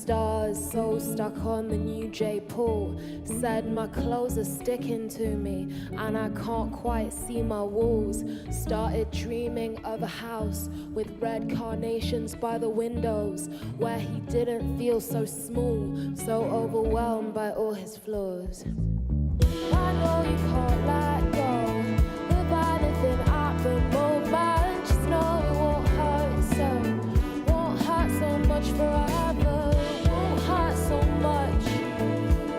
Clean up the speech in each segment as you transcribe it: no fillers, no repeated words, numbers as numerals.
stars, so stuck on the new J. Paul. Said my clothes are sticking to me and I can't quite see my walls. Started dreaming of a house with red carnations by the windows, where he didn't feel so small, so overwhelmed by all his flaws. I know you can't let go of anything at the moment. Just know it won't hurt so much forever. Won't hurt so much.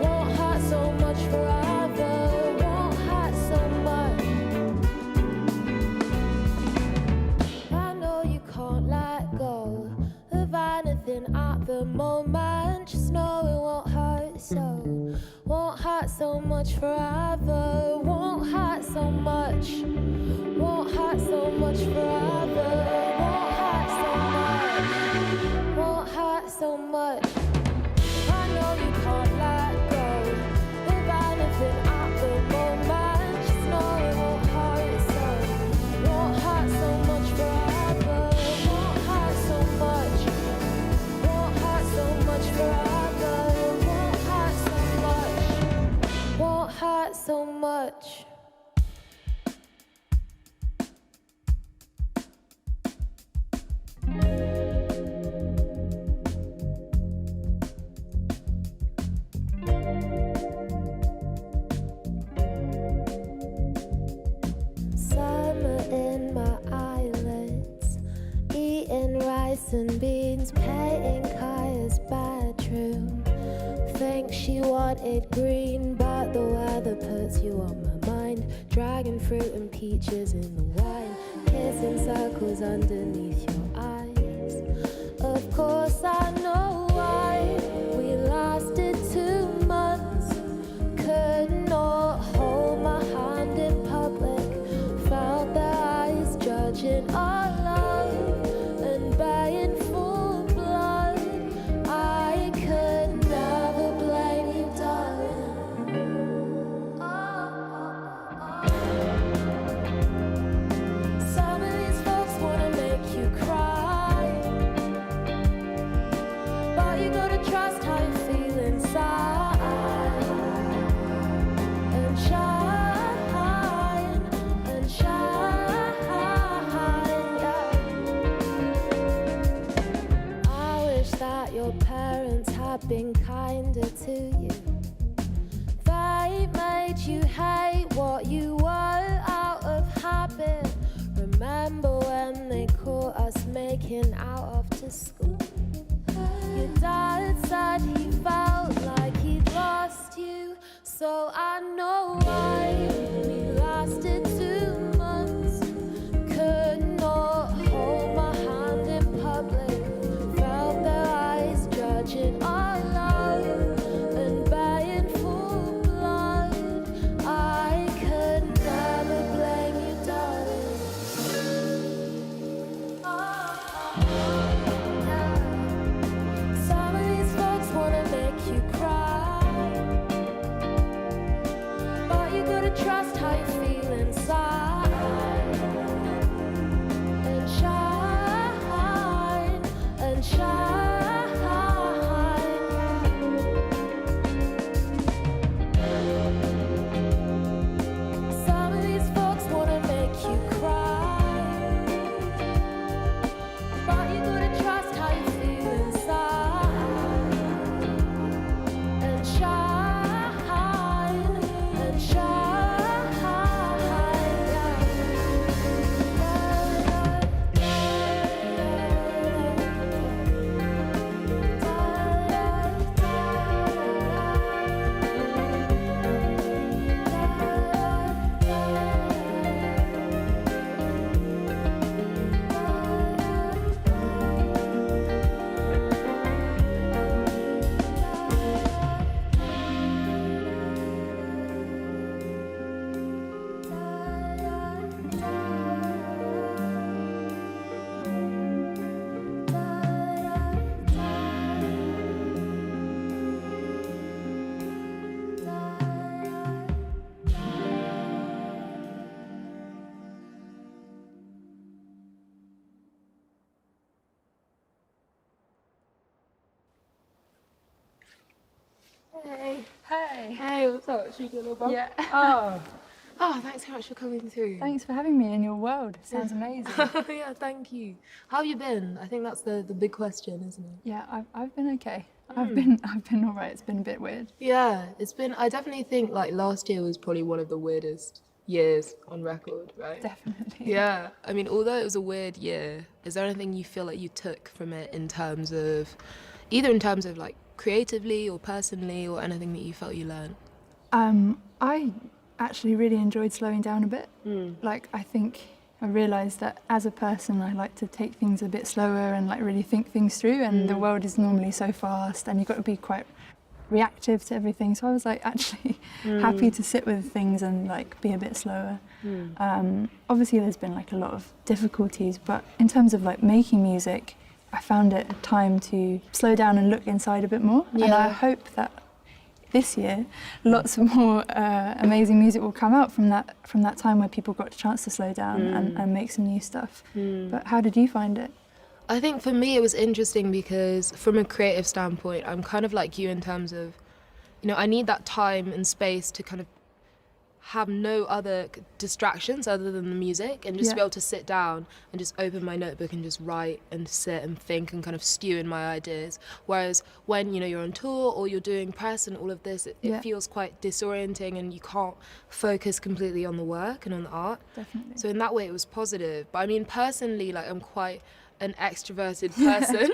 Won't hurt so much forever. Won't hurt so much. I know you can't let go of anything at the moment. Just know it won't hurt so much forever. Won't hurt so much. Won't hurt so much forever. Won't hurt so much. Won't hurt so much. I know you can't let go of anything at the moment. Just know it won't hurt so much forever. Won't hurt so much. Won't hurt so much forever. Won't hurt so much. Won't hurt so much. And beans, painting Kaya's bedroom. Think she wanted green, but the weather puts you on my mind. Dragon fruit and peaches in the wine, kissing circles underneath your eyes. Of course I know why we lasted 2 months. Could not hold my hand in public. Felt their eyes judging our love and baying for blood. I could never blame you, darling. Some of these folks wanna make you cry, but you gotta trust how you feel inside and shine and shine, yeah. I wish that your parents had been kinder to you. They made you hate what you were out of habit. Remember when they caught us making out after school? Your dad said he felt like he'd lost you, so I know why we lasted 2 months. Could not hold my hand in public. Felt their eyes judging our love and baying for blood. I could never blame you, darling. Some of these folks wanna make you cry, Hey. Hey. Hey, what's up? Should we do a little bump? Yeah. Oh, thanks so much for coming through. Thanks for having me in your world. Sounds amazing. Yeah, thank you. How have you been? I think that's the big question, isn't it? Yeah, I've been okay. I've been all right. It's been a bit weird. Yeah, I definitely think like last year was probably one of the weirdest years on record, right? Definitely. Yeah, I mean, although it was a weird year, is there anything you feel like you took from it either in terms of like creatively or personally, or anything that you felt you learned? I actually really enjoyed slowing down a bit. Like, I think I realised that as a person, I like to take things a bit slower and like really think things through. And the world is normally so fast, and you've got to be quite reactive to everything. So I was like actually happy to sit with things and like be a bit slower. Obviously, there's been like a lot of difficulties, but in terms of like making music, I found it a time to slow down and look inside a bit more. Yeah. And I hope that this year, lots more amazing music will come out from that time where people got a chance to slow down and make some new stuff. But how did you find it? I think for me it was interesting because from a creative standpoint, I'm kind of like you in terms of, I need that time and space to kind of have no other distractions other than the music, and just be able to sit down and just open my notebook and just write and sit and think and kind of stew in my ideas. Whereas when you're on tour or you're doing press and all of this, it feels quite disorienting and you can't focus completely on the work and on the art. Definitely. So in that way it was positive. But I mean, personally, like, I'm quite an extroverted person.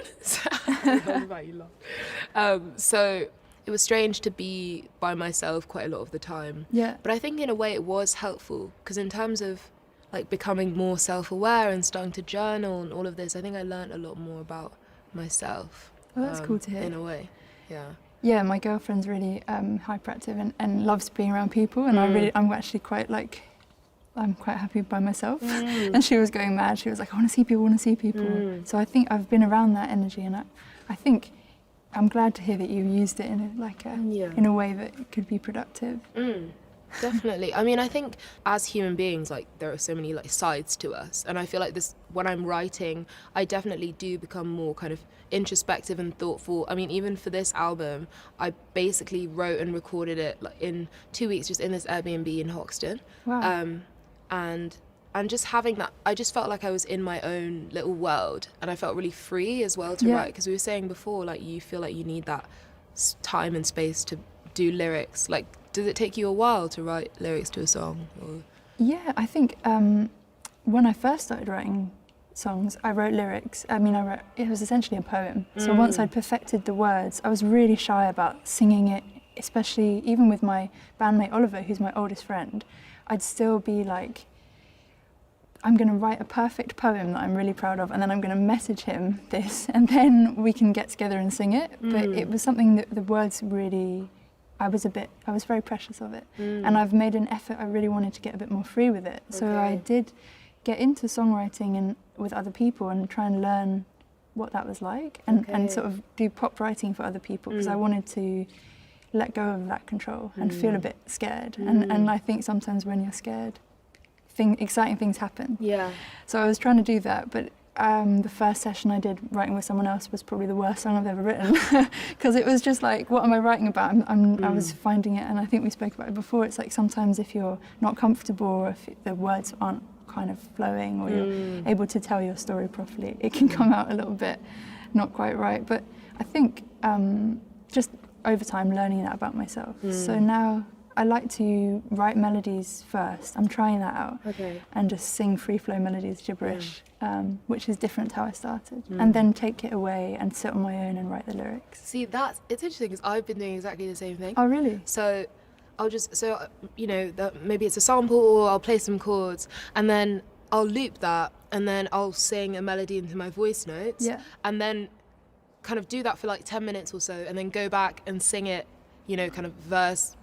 So it was strange to be by myself quite a lot of the time. Yeah. But I think in a way it was helpful, because in terms of like becoming more self-aware and starting to journal and all of this, I think I learned a lot more about myself. Well, that's cool to hear. In a way, yeah. Yeah, my girlfriend's really hyperactive and loves being around people, and I'm actually quite like, I'm quite happy by myself. And she was going mad. She was like, I want to see people. So I think I've been around that energy, and I think I'm glad to hear that you used it in a way that could be productive. Definitely. I mean, I think as human beings, like, there are so many like sides to us, and I feel like this, when I'm writing, I definitely do become more kind of introspective and thoughtful. I mean, even for this album, I basically wrote and recorded it like in 2 weeks, just in this Airbnb in Hoxton. Wow. And just having that, I just felt like I was in my own little world, and I felt really free as well to write, because we were saying before, like, you feel like you need that time and space to do lyrics. Like, does it take you a while to write lyrics to a song? Or? Yeah, I think when I first started writing songs, I wrote lyrics. I mean, it was essentially a poem. So once I'd perfected the words, I was really shy about singing it, especially even with my bandmate Oliver, who's my oldest friend. I'd still be like, I'm going to write a perfect poem that I'm really proud of, and then I'm going to message him this, and then we can get together and sing it. But it was something that the words really, I was very precious of it. And I've made an effort, I really wanted to get a bit more free with it. So I did get into songwriting and with other people and try and learn what that was like, and sort of do pop writing for other people, because I wanted to let go of that control and feel a bit scared. And I think sometimes when you're scared, exciting things happen. Yeah. So I was trying to do that, but the first session I did writing with someone else was probably the worst song I've ever written, because it was just like, what am I writing about? I was finding it, and I think we spoke about it before, it's like sometimes if you're not comfortable, or if the words aren't kind of flowing, or you're able to tell your story properly, it can come out a little bit not quite right. But I think just over time learning that about myself. So now I like to write melodies first. I'm trying that out. And just sing free flow melodies, gibberish, which is different to how I started. And then take it away and sit on my own and write the lyrics. See, it's interesting, because I've been doing exactly the same thing. Oh, really? So maybe it's a sample, or I'll play some chords, and then I'll loop that, and then I'll sing a melody into my voice notes, and then kind of do that for like 10 minutes or so, and then go back and sing it, kind of verse,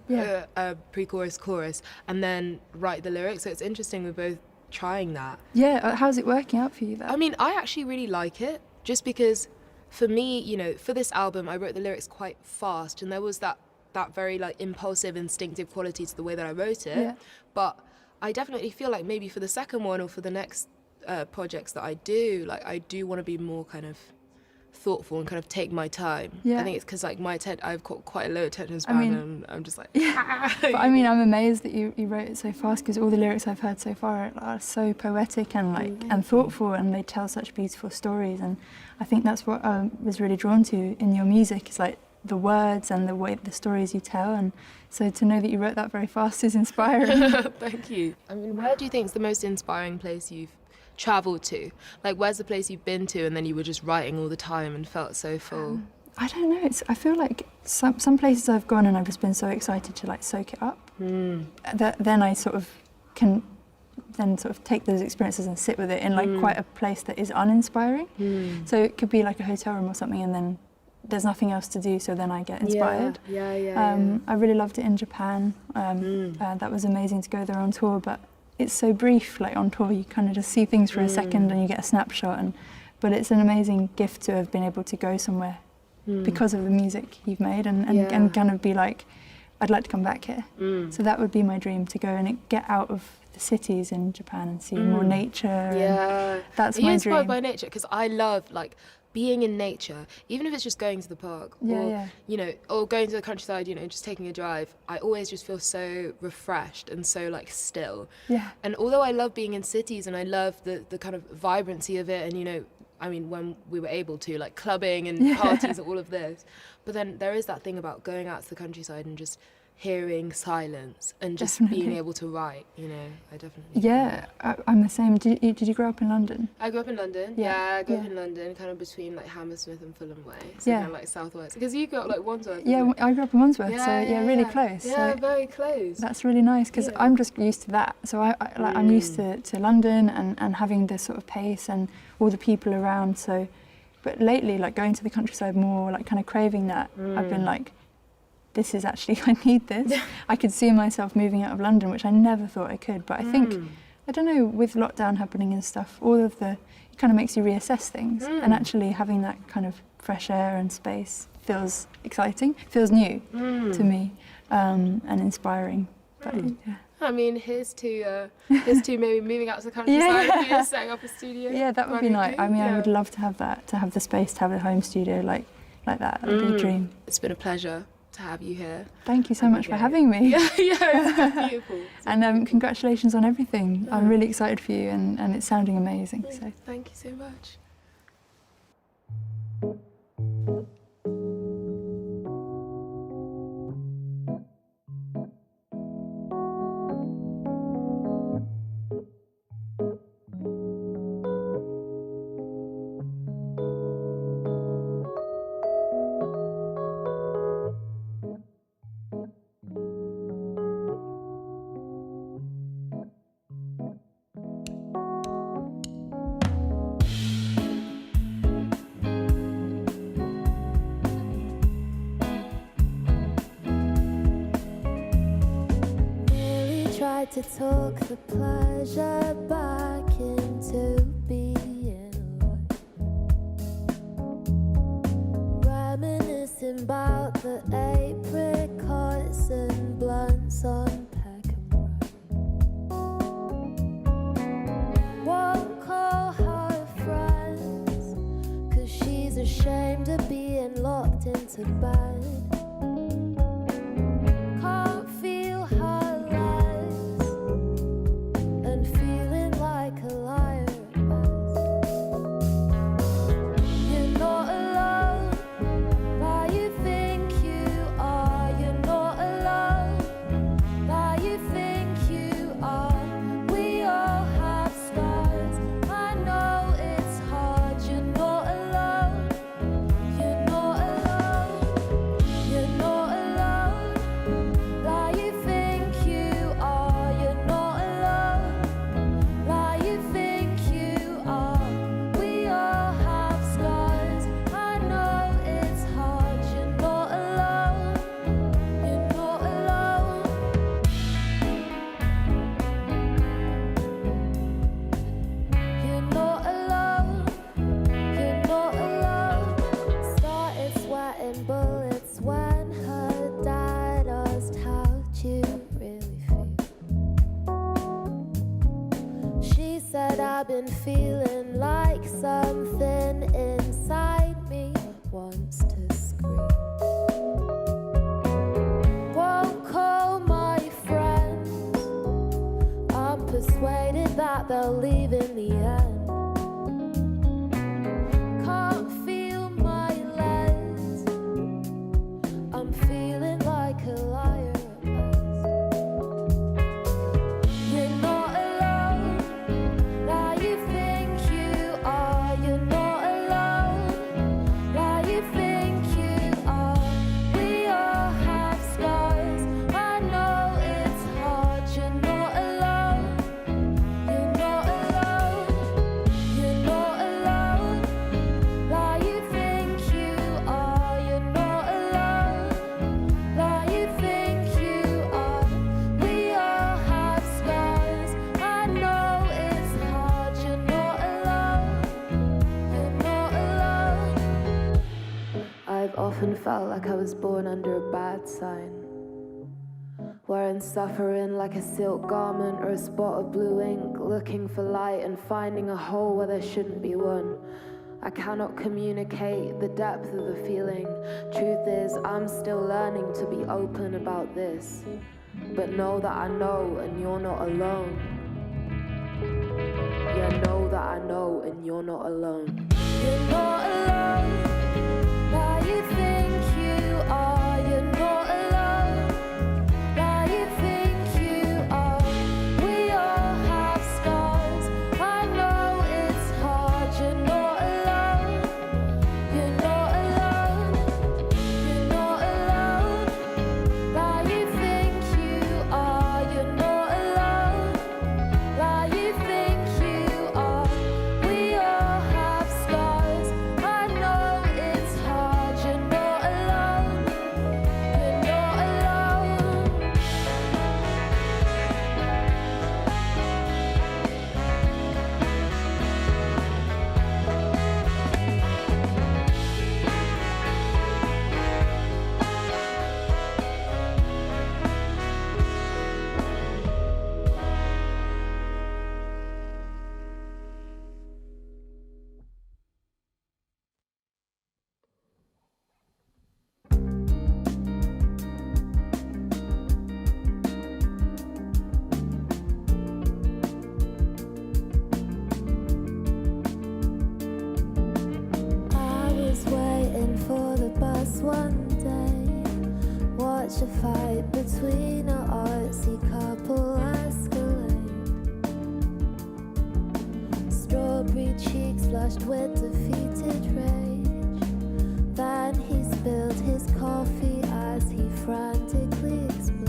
pre-chorus, chorus, and then write the lyrics. So it's interesting, we're both trying that. Yeah, how's it working out for you though? I mean, I actually really like it, just because for me, for this album, I wrote the lyrics quite fast, and there was that very like impulsive, instinctive quality to the way that I wrote it. But I definitely feel like maybe for the second one, or for the next projects that I do, like, I do want to be more kind of thoughtful and kind of take my time. Yeah. I think it's because like I've got quite a low attention span, mean- and I'm just like, But I mean, I'm amazed that you wrote it so fast, because all the lyrics I've heard so far are so poetic and and thoughtful, and they tell such beautiful stories. And I think that's what I was really drawn to in your music, is like the words and the way the stories you tell. And so to know that you wrote that very fast is inspiring. Thank you. I mean, where do you think is the most inspiring place you've travelled to? Like, where's the place you've been to and then you were just writing all the time and felt so full? I don't know. I feel like some places I've gone and I've just been so excited to like soak it up. That then I sort of can then sort of take those experiences and sit with it in like quite a place that is uninspiring. So it could be like a hotel room or something, and then there's nothing else to do, so then I get inspired. I really loved it in Japan. That was amazing to go there on tour, but it's so brief. Like on tour, you kind of just see things for a second and you get a snapshot. But it's an amazing gift to have been able to go somewhere because of the music you've made, and kind of be like, I'd like to come back here. So that would be my dream, to go and get out of the cities in Japan and see more nature. Yeah, that's Are you my inspired dream. by nature? Because I love like being in nature, even if it's just going to the park or you know, or going to the countryside, you know, just taking a drive. I always just feel so refreshed and so like still. And although I love being in cities and I love the kind of vibrancy of it, and you know, I mean, when we were able to, like clubbing and parties and all of this, but then there is that thing about going out to the countryside and just hearing silence and just being able to write, you know. I definitely I'm the same. Did you grow up in London? I grew up in London. I grew up in London, kind of between like Hammersmith and Fulham Way, so kind of like southwest. Because you grew up like Wandsworth. I grew up in Wandsworth, really close. Yeah, so very close. That's really nice, because I'm just used to that. So I'm used to London and having this sort of pace and all the people around. So, but lately, like going to the countryside more, like kind of craving that. I've been like, this is actually, I need this. I could see myself moving out of London, which I never thought I could. But I think, I don't know, with lockdown happening and stuff, it kind of makes you reassess things. And actually having that kind of fresh air and space feels exciting, feels new to me, and inspiring. But, I mean, here's to maybe moving out to the countryside and you setting up a studio. Yeah, that would be nice. I mean, I would love to have that, to have the space, to have a home studio like that. That would be a dream. It's been a pleasure to have you here. Thank you so much for having me. It's been beautiful. And congratulations on everything. I'm really excited for you, and it's sounding amazing. So thank you so much. Tried to talk the pleasure back into being alive. Reminiscing about the apricots and blunts on Peckham Road. Won't call her friends, 'cause she's ashamed of being locked into bed. I've been feeling like something inside me wants to scream. Won't call my friends. I'm persuaded that they'll leave in the end. Can't feel my legs. I'm feeling like a liar at best. You're not alone. Now you think you are. You're not alone. Now you think you are. We all have scars. I know it's hard. You're not alone. You're not alone. You're not alone. Now you think you are. You're not alone. Now you think you are. We all have scars. I know it's hard. You're not alone. You're not alone. I've often felt like I was born under a bad sign, wearing suffering like a silk garment or a spot of blue ink, looking for light and finding a hole where there shouldn't be one. I cannot communicate the depth of the feeling. Truth is, I'm still learning to be open about this. But know that I know and you're not alone. Yeah, know that I know and you're not alone. You're not alone. Now you think you are. You're not alone. Now you think you are. We all have scars. I know it's hard. You're not alone. You're not alone. You're not alone. Now you think you are. You're not alone. Now you think you are. We all have scars. I know it's hard. You're not alone. You're not alone. I was waiting for the bus one day. Watch a fight between an artsy couple escalate. Strawberry cheeks flushed with defeated rage. Then he spilled his coffee as he frantically explained.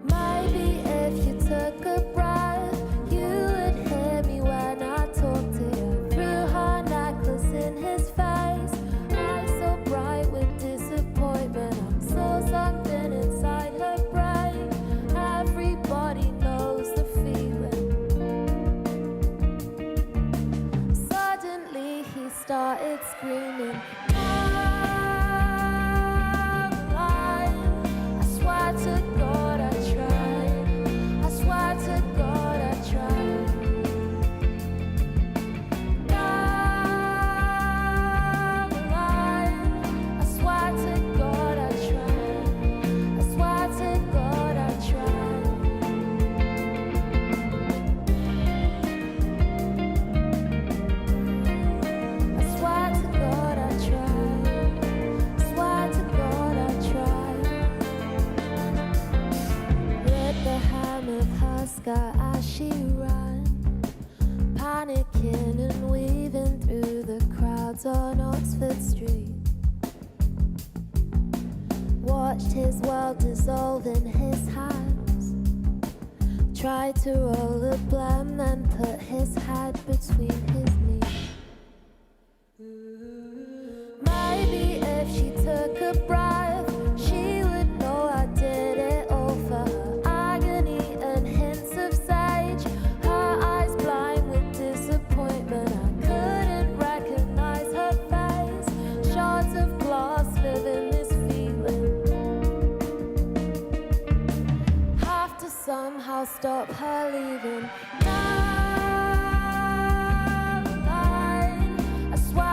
Maybe if you took a breath, you would hear me when I talk to you. Threw her necklace in his face, eyes so bright with disappointment. I saw something inside her brain. Everybody knows the feeling. Suddenly he started screaming. I swear to God I tried. I swear to God I tried. I swear to God I tried. I swear to God I tried. I swear to God I tried. Swear to God I tried. With the hem of her skirt as she ran, panicking and weaving through the crowds on Oxford Street. Watched his world dissolve in his hands. Tried to roll a blunt, then put his head between his knees. Maybe if she took a breath, she would know I did it all for her. Agony and hints of sage, her eyes blind with disappointment. I couldn't recognize her face. Shards of glass live in this feeling. Have to somehow stop her leaving. I swear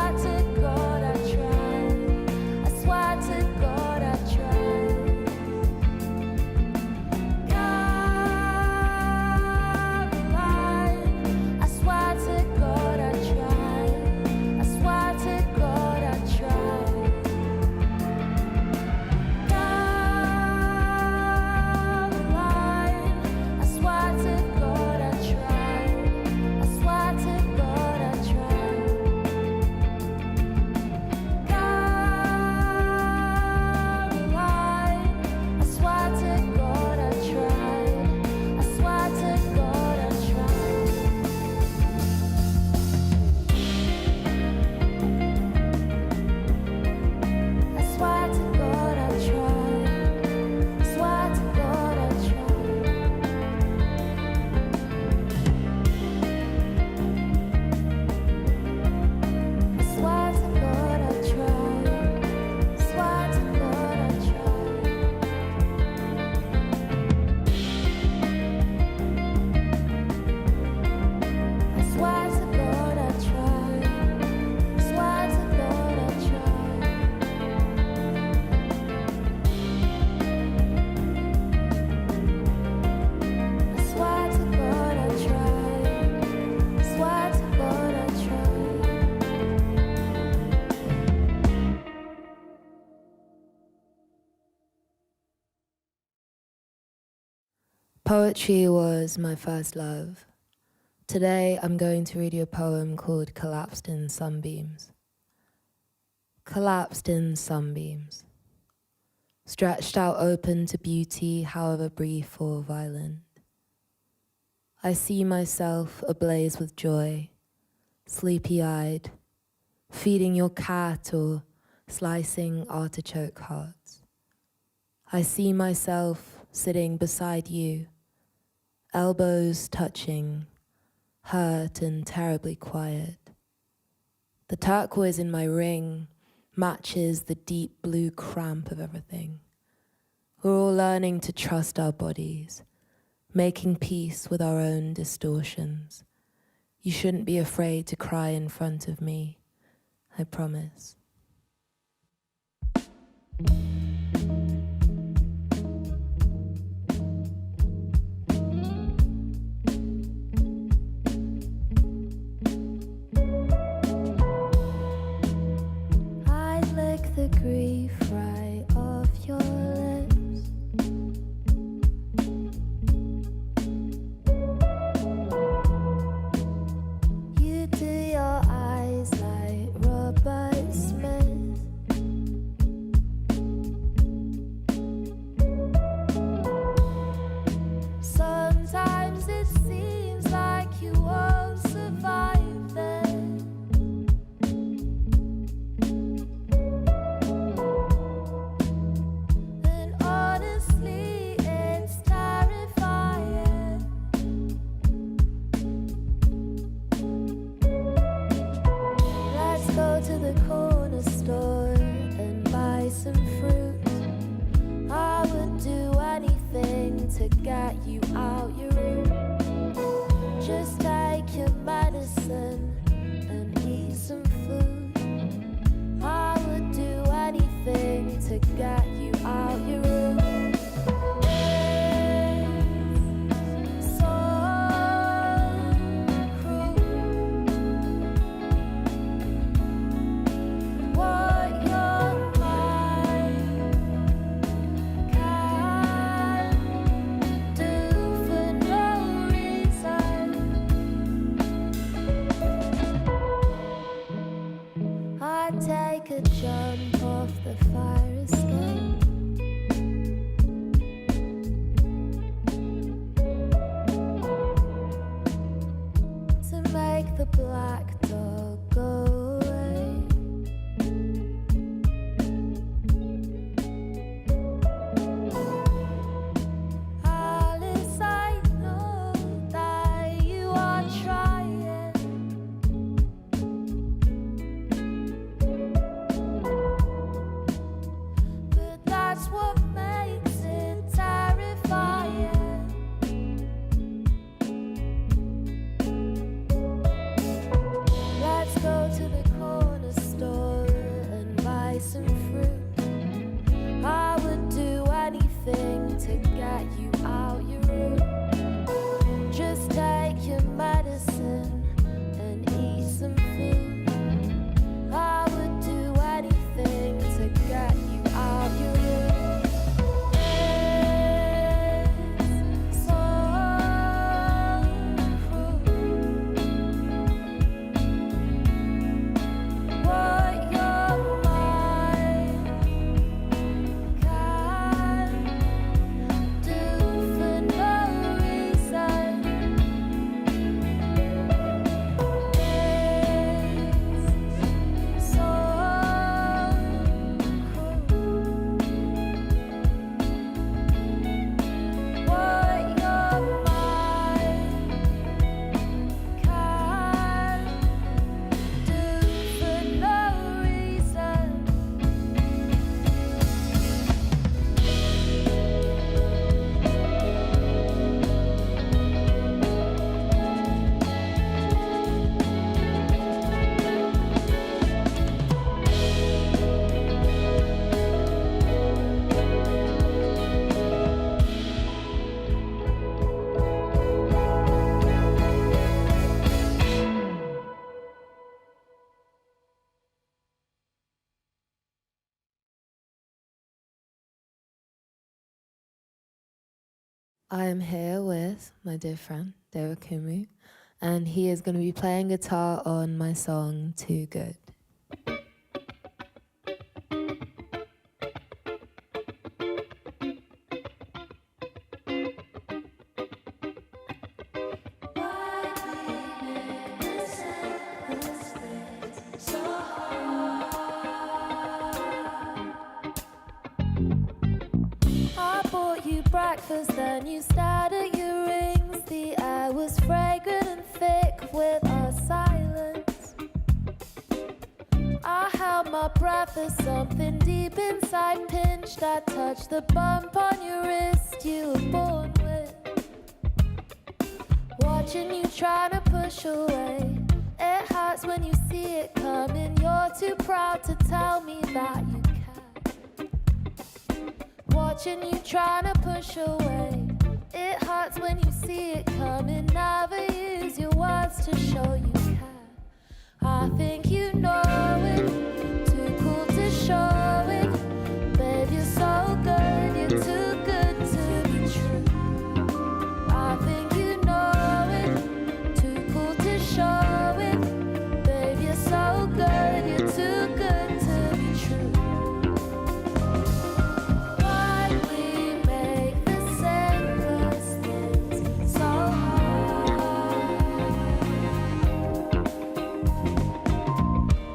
Poetry was my first love. Today I'm going to read you a poem called Collapsed in Sunbeams. Collapsed in sunbeams, stretched out open to beauty, however brief or violent. I see myself ablaze with joy, sleepy-eyed, feeding your cat or slicing artichoke hearts. I see myself sitting beside you, elbows touching, hurt and terribly quiet. The turquoise in my ring matches the deep blue cramp of everything. We're all learning to trust our bodies, making peace with our own distortions. You shouldn't be afraid to cry in front of me, I promise. The grief right off your lips. You do your eyes like Robert Smith. Sometimes it seems like you won't survive this. To the corner store and buy some fruit. I would do anything to get you out your room. Just take your medicine and eat some food. I would do anything to get you out your room. Take a jump off the fire escape. To make the black dog go away. Alice, I know that you are trying. That's what makes it terrifying. I am here with my dear friend, Deo Kumu, and he is going to be playing guitar on my song, Too Good. I bought you breakfast, then you stared at your rings. The air was fragrant and thick with our silence. I held my breath as something deep inside pinched. I touched the bump on your wrist you were born with. Watching you trying to push away. It hurts when you see it coming. You're too proud to tell me that you care. Watching you trying to push away. It hurts when you see it coming. Never use your words to show you care. I think you know it. Too cool to show it. Babe, you're so good. You're too good to be true. I think you know it. Too cool to show it. Babe, you're so good. You're too good to be true. Why we make the simplest things so hard?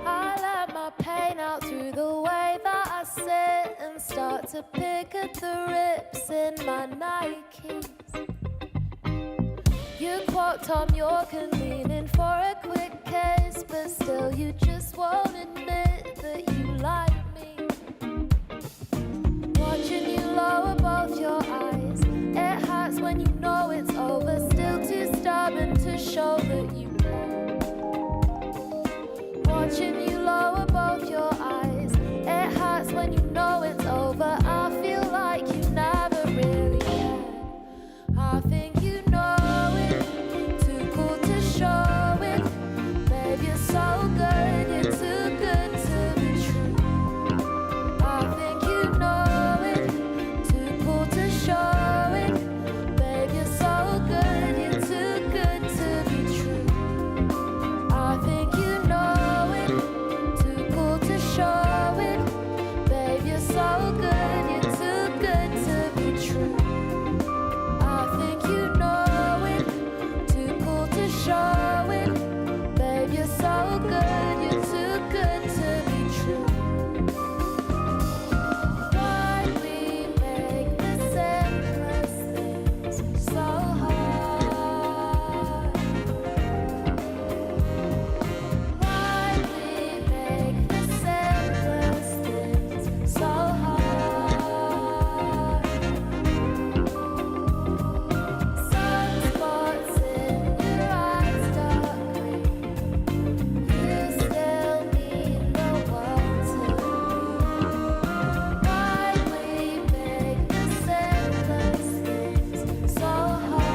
I let my pain out through the way that I sit and start to pick at the rips in my Nikes. You quote Tom York and leaning for a quick kiss, but still you just won't admit that you like me. Watching you lower both your eyes. It hurts when you know it's over. Still too stubborn to show that you care. Watching you lower both your eyes. It hurts when you know it's over. I feel like you never really cared. I think you know it. Too cool to show it. Babe, you're so good. You're too good to be true. I think you know it. Too cool to show it. Babe, you're so good. You're too good to be true. I think you know it. Too cool to show it. Babe, you're so good. You're too good to be true. I think you know it. Too cool to show it. Babe, you're so good. You're too good to be true. Why we make the simplest things so hard? Why we make the simplest things so hard? Sunspots in your eyes, dark green. You still mean the world to me. Why we make the simplest things so hard?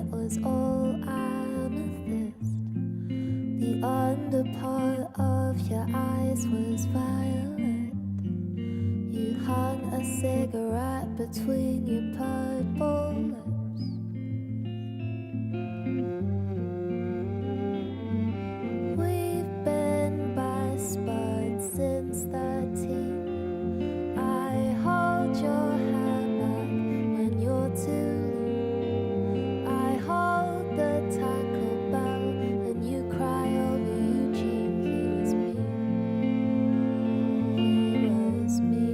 it was all amethyst. The underpart of your eyes was violet. You hung a cigarette between your purple lips. We've been best buds since 13. I hold your hand back when you're too late. I hold the tackle bell and you cry over Eugene. He was me.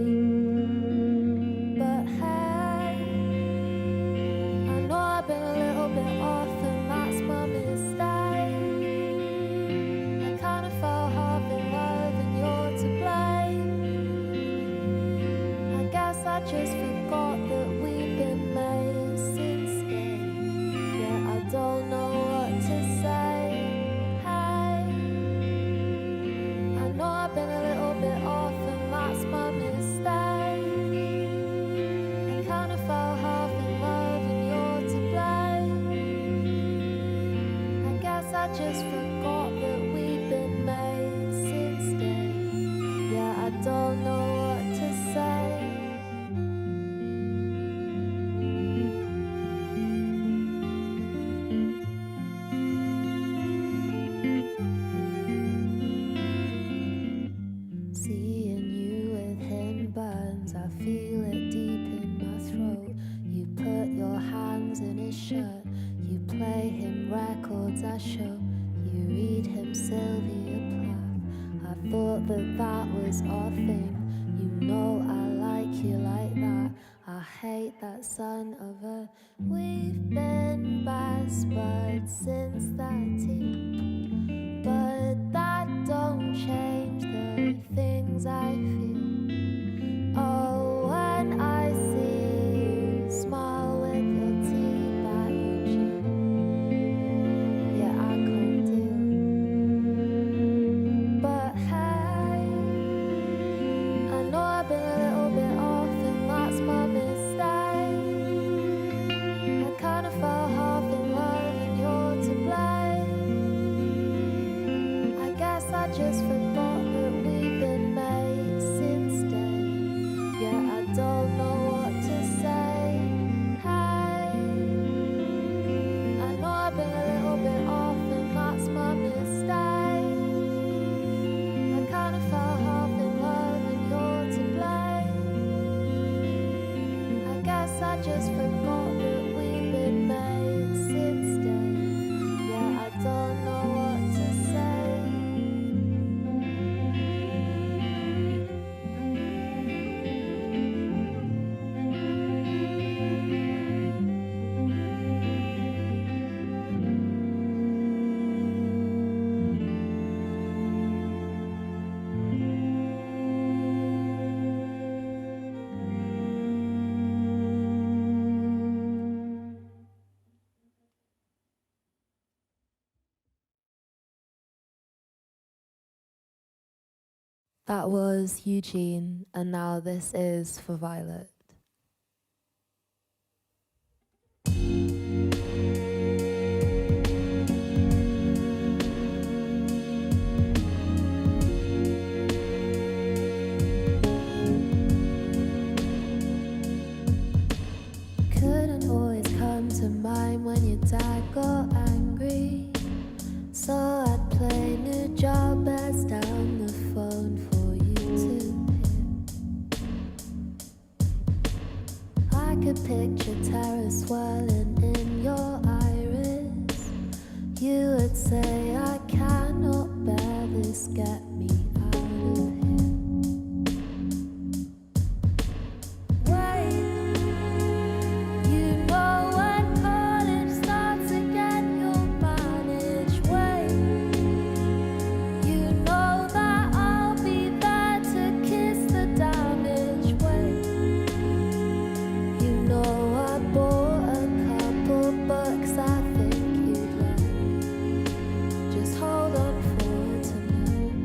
But hey, I know I've been a little bit off and that's my mistake. I kinda fell half in love and you're to blame. I guess I just forgot that we've been made since then. Yeah, I don't know what to say. Hey, I know I've been a little bit off and that's my mistake. I kinda fell half in love and you're to blame. I guess I just forgot that we've been made since then. Yeah, I don't know what to say. Seeing you with him burns, I feel it deep in my throat. You put your hands in his shirt, you play him records I show. You read him Sylvia Plath. I thought that that was our thing. You know I like you like that. I hate that son of a. We've been best buds since 13. But that don't change the things I feel. Oh, when I see you smile with your teeth at Eugene. Yeah, I can't deal. But hey, I know I've been a little bit off and that's my mistake. I kinda fell half in love and you're to blame. I guess I just forgot that we've been made since then. Yeah, I don't know what to say. Hey, I know I've been a little bit off and that's my mistake. I kinda fell half in love and you're to blame. I guess I just forgot that we've been made since then. Yeah, I don't know what to say. That was Eugene, and now this is for Violet. Couldn't always come to mind when your dad got angry, so I'd play new job as down the phone for you to hear. I could picture terror swirling in your iris. You would say, I cannot bear this, get me out of here. Wait, you know when college starts again, you'll manage. Wait, you know that I'll be there to kiss the damage. Wait, you know I bought a couple books I think you'd like. Just hold on for tonight.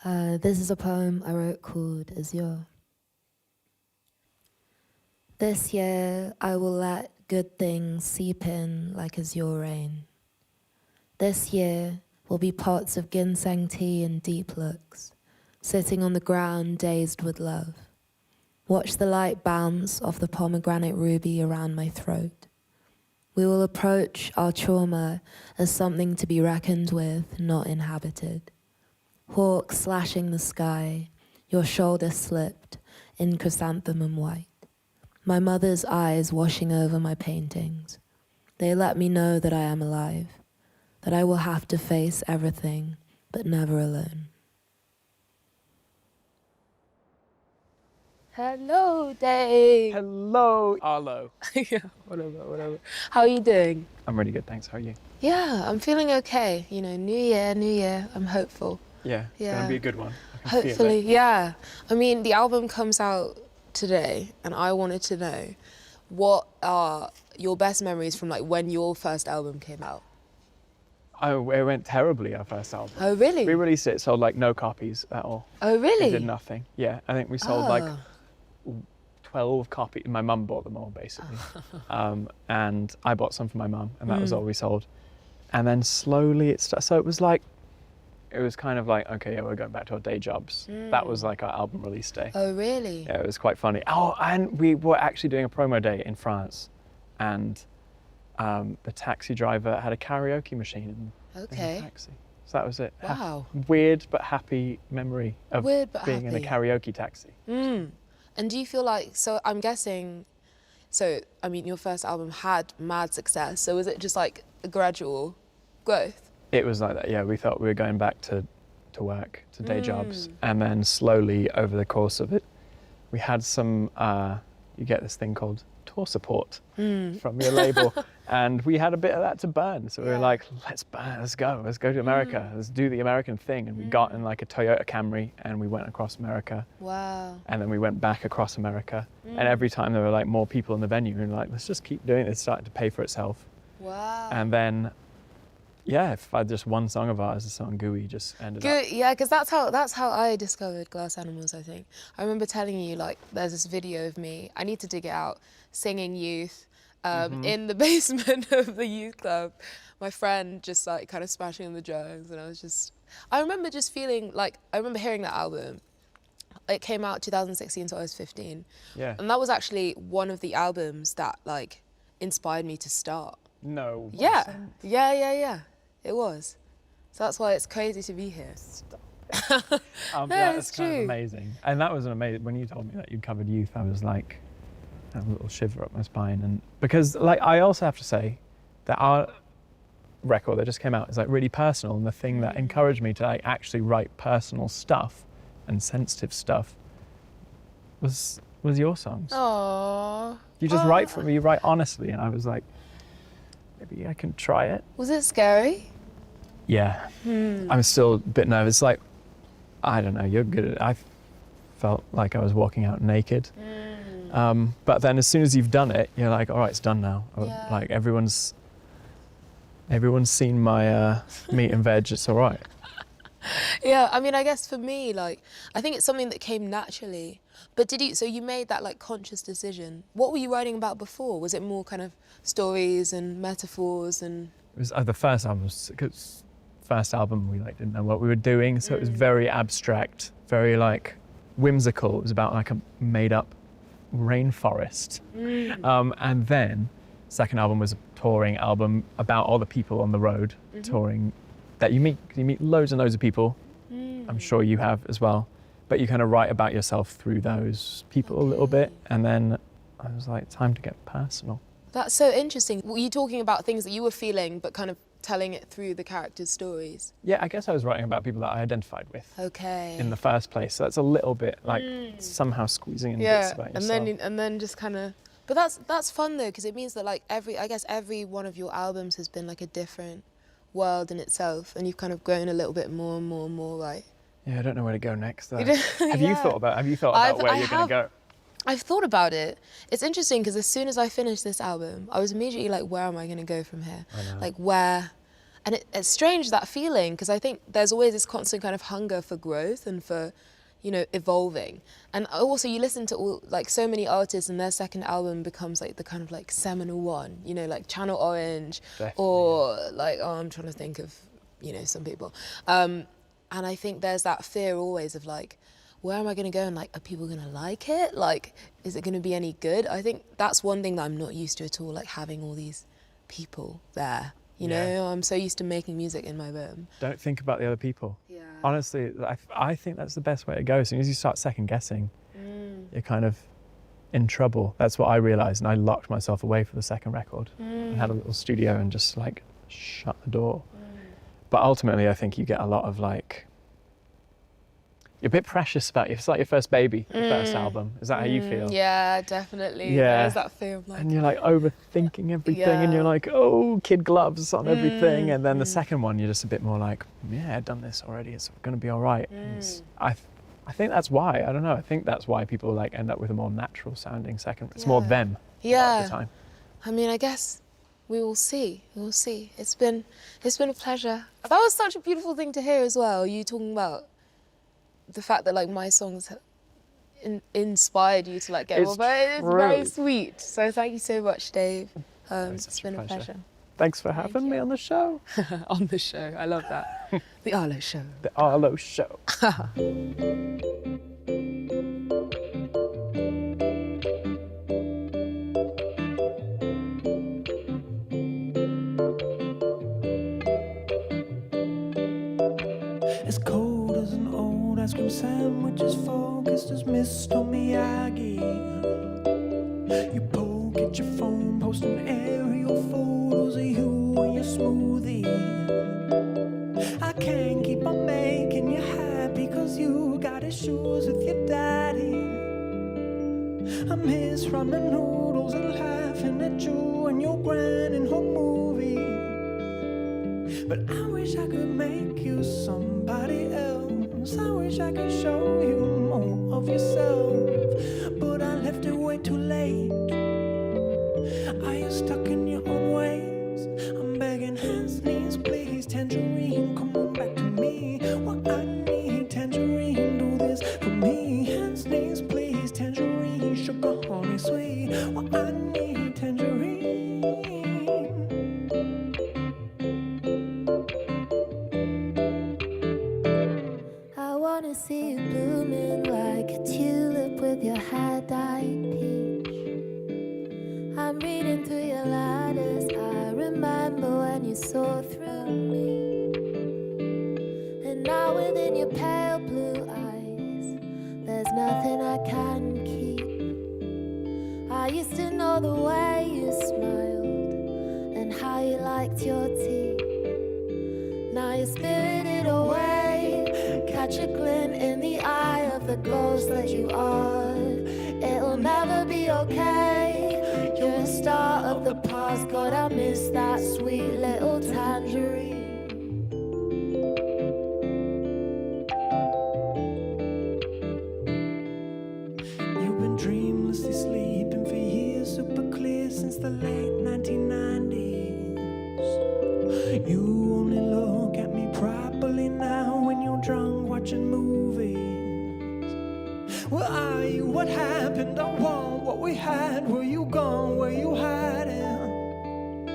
This is a poem I wrote called Azure. This year I will let good things seep in like azure rain. This year will be pots of ginseng tea and deep looks, sitting on the ground dazed with love. Watch the light bounce off the pomegranate ruby around my throat. We will approach our trauma as something to be reckoned with, not inhabited. Hawk slashing the sky, your shoulder slipped in chrysanthemum white. My mother's eyes washing over my paintings. They let me know that I am alive, that I will have to face everything, but never alone. Hello, Dave. Hello, Arlo. Yeah, whatever. How are you doing? I'm really good, thanks. How are you? Yeah, I'm feeling okay. You know, new year, I'm hopeful. Yeah, it's Yeah. gonna be a good one. I can feel Hopefully, it. yeah. I mean, the album comes out today, and I wanted to know, what are your best memories from like when your first album came out? Oh, it went terribly, our first album. Oh, really? We released it, sold like no copies at all. Oh, really? We did nothing. Yeah, I think we sold like Oh. 12 copies. My mum bought them all, basically. And I bought some for my mum, and that was all we sold. And then slowly it started. So it was kind of like, okay, yeah, we're going back to our day jobs. That was like our album release day. Oh, really? Yeah, it was quite funny. Oh, and we were actually doing a promo day in France, and the taxi driver had a karaoke machine in the Okay. taxi. So that was it. Wow. Weird but happy memory of Weird but being in a happy. karaoke taxi. And do you feel like, so I'm guessing, so I mean, your first album had mad success. So was it just like a gradual growth? It was like that, yeah. We thought we were going back to work, to day jobs. And then slowly over the course of it, we had some, you get this thing called tour support from your label. And we had a bit of that to burn. So we were like, let's go to America. Let's do the American thing. And we got in like a Toyota Camry and we went across America. Wow. And then we went back across America. And every time there were like more people in the venue, and like, let's just keep doing it. It started to pay for itself. Wow. And then, yeah, if I just one song of ours, the song Gooey, just ended up. Good, yeah, because that's how I discovered Glass Animals, I think. I remember telling you, like, there's this video of me, I need to dig it out, singing Youth in the basement of the youth club. My friend just like kind of smashing on the drums, and I remember just feeling like, I remember hearing that album. It came out 2016, so I was 15. Yeah. And that was actually one of the albums that like inspired me to start. No. Yeah. It was. So that's why it's crazy to be here. That's it's kind of true. amazing. And that was an amazing, when you told me that you covered Youth, I was like, I had a little shiver up my spine. And because like, I also have to say that our record that just came out is like really personal. And the thing that encouraged me to like actually write personal stuff and sensitive stuff was your songs. Aww. You just write for me, you write honestly. And I was like, maybe I can try it. Was it scary? Yeah, I'm still a bit nervous. Like, I don't know, you're good at it. I felt like I was walking out naked. But then as soon as you've done it, you're like, all right, it's done now. Yeah. Like everyone's seen my meat and veg, it's all right. Yeah, I mean, I guess for me, like, I think it's something that came naturally. But so you made that like conscious decision. What were you writing about before? Was it more kind of stories and metaphors and? It was the first album, we like didn't know what we were doing, so it was very abstract, very like whimsical. It was about like a made up rainforest. And then second album was a touring album about all the people on the road touring that you meet loads and loads of people. I'm sure you have as well, but you kind of write about yourself through those people a little bit. And then I was like, time to get personal. That's so interesting. Were you talking about things that you were feeling, but kind of telling it through the characters' stories? Yeah, I guess I was writing about people that I identified with Okay. in the first place. So that's a little bit like somehow squeezing in bits about yourself. and then just kind of. But that's fun though, because it means that like every one of your albums has been like a different world in itself, and you've kind of grown a little bit more and more and more, right? Yeah, I don't know where to go next though. You Have you thought about where you're going to go? I've thought about it. It's interesting because as soon as I finished this album, I was immediately like, where am I going to go from here? Like where? And it's strange, that feeling, because I think there's always this constant kind of hunger for growth and for, you know, evolving. And also you listen to all, like, so many artists and their second album becomes like the kind of like seminal one, you know, like Channel Orange. Definitely, or like, oh, I'm trying to think of, you know, some people. And I think there's that fear always of like, where am I going to go, and like, are people going to like it? Like, is it going to be any good? I think that's one thing that I'm not used to at all, like having all these people there. You know, I'm so used to making music in my room. Don't think about the other people. Yeah. Honestly, I think that's the best way to go. As soon as you start second guessing, you're kind of in trouble. That's what I realised, and I locked myself away for the second record. I had a little studio and just like shut the door. But ultimately, I think you get a lot of like, you're a bit precious about it. It's like your first baby, your first album. Is that how you feel? Yeah, definitely. Yeah. There's that fear of like... And you're like overthinking everything, and Yeah. you're like, oh, kid gloves on everything. And then the second one, you're just a bit more like, yeah, I've done this already. It's going to be all right. I think that's why. I don't know. I think that's why people like end up with a more natural sounding second. It's more them a lot of the time. I mean, I guess we will see. We will see. It's been a pleasure. That was such a beautiful thing to hear as well. You talking about the fact that like my songs have inspired you to like get more, but it's very sweet. So thank you so much, Dave. It's been a pleasure. Thanks for having me on the show. On the show, I love that. The Arlo Show. The Arlo Show. As cold as an old ice cream sandwich, as focused as Mr. Miyagi. You poke at your phone, posting aerial photos of you and your smoothie. I can't keep on making you happy, cause you got issues with your daddy. I miss ramen noodles and laughing at you and your grand in home movie. But I wish I could make you somebody else. I wish I could show you more of yourself. But I left it way too late. Are you stuck in your own ways? I'm begging hands, knees, please. Tangerine, come on back to me. What I need, tangerine, do this for me. Hands, knees, please. Tangerine, sugar, honey, sweet. What I need, tangerine. I wanna see you blooming like a tulip with your hair-dyed peach. I'm reading through your letters. I remember when you saw through me. And now within your pale blue eyes, there's nothing I can keep. I used to know the way you smiled and how you liked your tea. Now you're spirited away. Catch a glint in the eye of the ghost that you are. It'll never be okay. You're a star of the past. God, I miss that sweet little tangerine. You've been dreamlessly sleeping for years, super clear since the late 1990s. You only look at me properly now when you're drunk watching movies. Where are you? What happened? I want what we had. Were you gone? Were you hiding?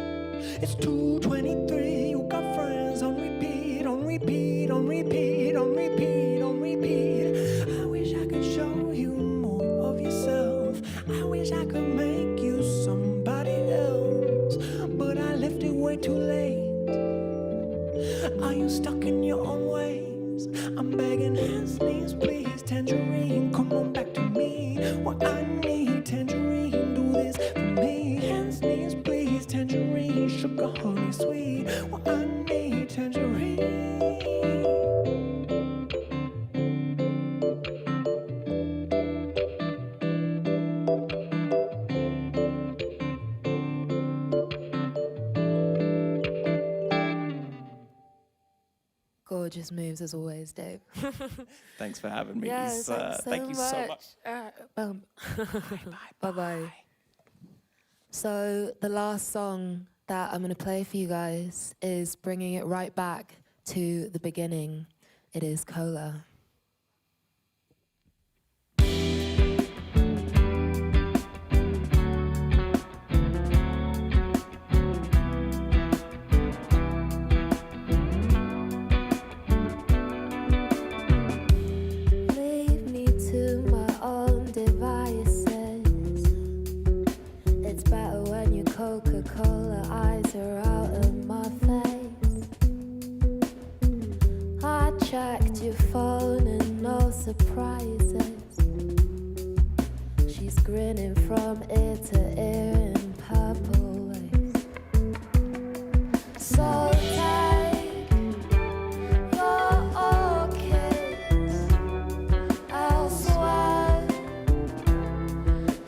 It's 2:23. You got friends on repeat, on repeat, on repeat, on repeat, on repeat. I wish I could show you more of yourself. I wish I could make you somebody else, but I left it way too late. Are you stuck in your own ways? I'm begging hands, knees, please. Tangerine, come on back to me. What I need, tangerine, do this for me. Hands, knees, please. Tangerine, sugar, honey, sweet. What I need, tangerine. Gorgeous moves as always, Dave. Thanks for having me. Yes, Thank you so much. Bye bye. So the last song that I'm going to play for you guys is bringing it right back to the beginning. It is Cola. Leave me to my own devices. It's better when your Coca-Cola eyes are out of my face. I checked your phone and no surprises. She's grinning from ear to ear in purple lace. So take your orchids elsewhere,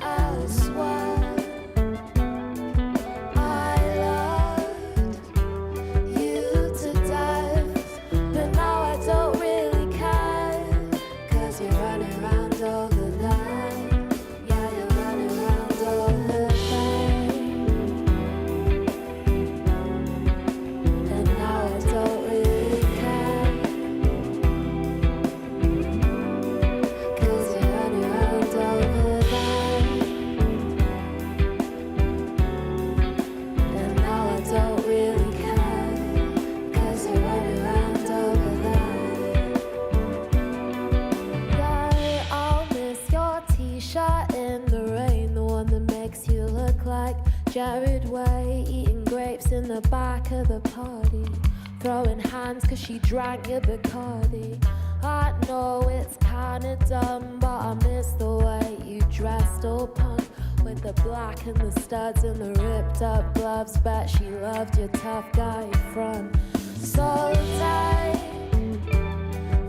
elsewhere. I loved you to death, but now I don't really care. 'Cause you're running round over there. Yeah, you're running round over there. And now I don't really care. 'Cause you're running round over there. And now I don't really care. 'Cause you're running round over there. Yeah, I'll miss your t-shirt in the rain, the one that makes you look like Jared Way, eating grapes in the back of the party, throwing hands 'cause she drank your Bacardi. I know it's kinda dumb, but I miss the way you dressed all punk, with the black and the studs and the ripped up gloves. Bet she loved your tough guy front. So take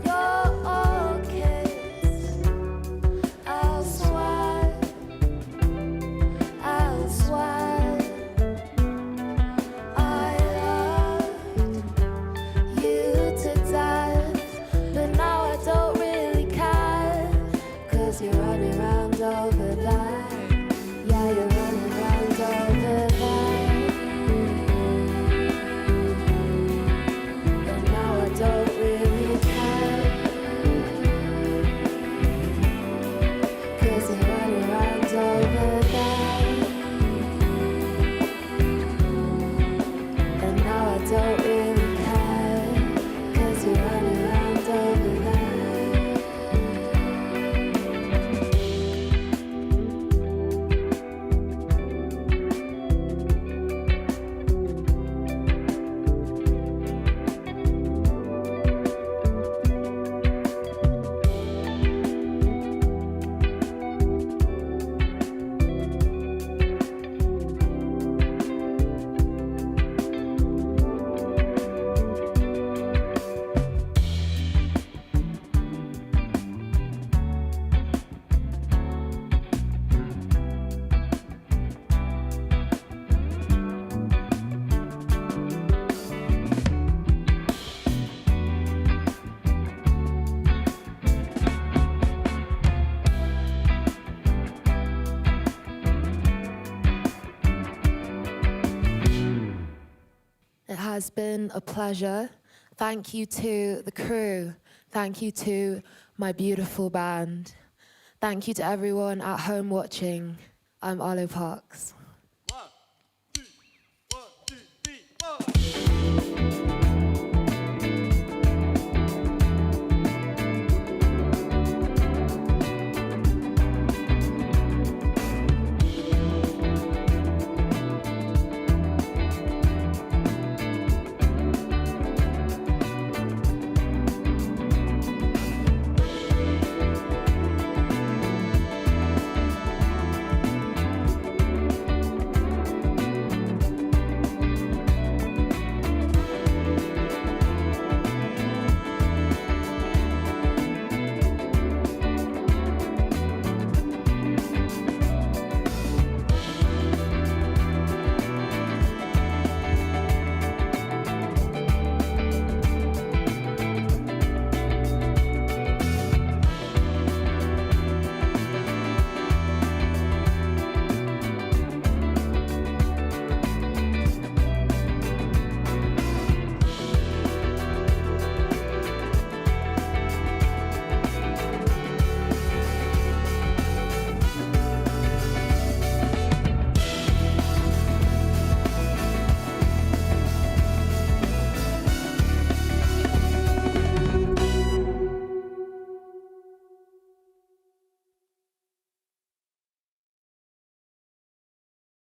your orchids elsewhere, elsewhere. I loved you to death, but now I don't really care. 'Cause you're running round over there. Yeah, you're running round over there. And now I don't really care. 'Cause you're running round over there. And now I don't really care. 'Cause you're running round over there. It has been a pleasure. Thank you to the crew. Thank you to my beautiful band. Thank you to everyone at home watching. I'm Arlo Parks.